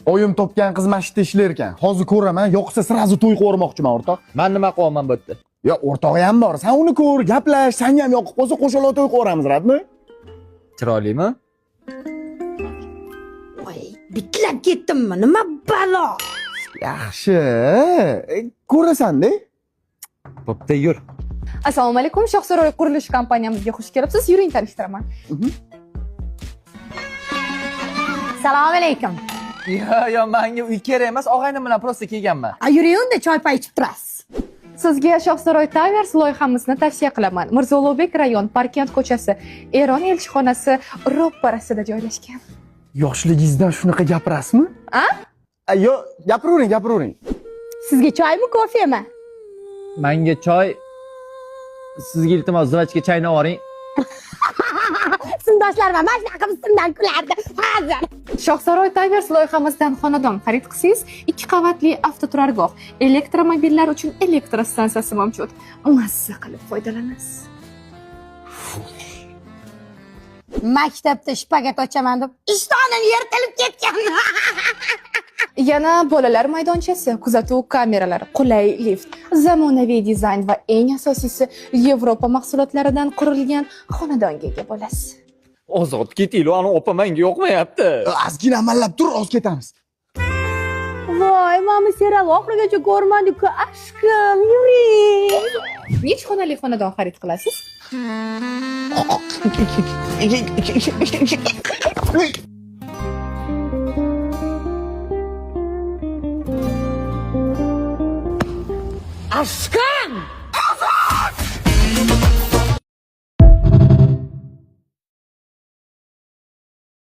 Oyim topgan qiz masjidda ishlar ekan. Hozir ko'raman, yo'qsa sirazi to'y qo'ymoqchiman o'rtoq. Men nima qilaman bu yerda? Yo, o'rtog'i ham bor. Sen uni ko'r, gaplash, senga ham yoqib qolsa qo'shaloq to'y qo'ramiz, radmi? Chiroylimi? Voy, bitlab ketdimmi? Nima balo? Yaxshi. Ko'rasan-da. Bo'pti, yur. Assalomu alaykum, Shohsaroy qurilish kompaniyamizga xush kelibsiz. Yuring, tanishtiraman. Assalomu alaykum. Yo, menga uy kerak emas, og'aynim bilan prosta kelganman. Yuring unda choy pay ichib turasiz. Sizga Shohsaroy Towers loyihamizni tavsiya qilaman. Mirzo Ulug'bek rayon, Parkent ko'chasi, Eron elchixonasi ro'parasida joylashgan. Yoshligingizdan shunaqa gapirasizmi? Yo, gapiravering. Sizga choymi, kofemi? Menga choy, sizga iltimos zivachga chayni oling. Sindoshlar va mana shunaqa simdan kulardi. Hozir. Shohsaroy Towers loyihamizdan xonadon xarid qilsangiz, 2 qavatli avtoturargoh, elektromobillar uchun elektrostansiyasi mavjud. Mazza qilib foydalanasiz. Maktabda shpagat ochaman deb ishtonim yirtilib ketgan. Yana bolalar maydonchasi, kuzatuv kameralari, qulay lift, zamonaviy dizayn va eng asosiysi Yevropa mahsulotlaridan qurilgan xonadonga ega bo'lasiz. Ozod ketinglar, ana opa menga yoqmayapti. Ozgina amallab tur, oz ketamiz. Voy, mana serial oxirigacha ko'rmadik-ku, aşkım, yuring. Necha xonali xonadon xarid qilasiz? Aşkım!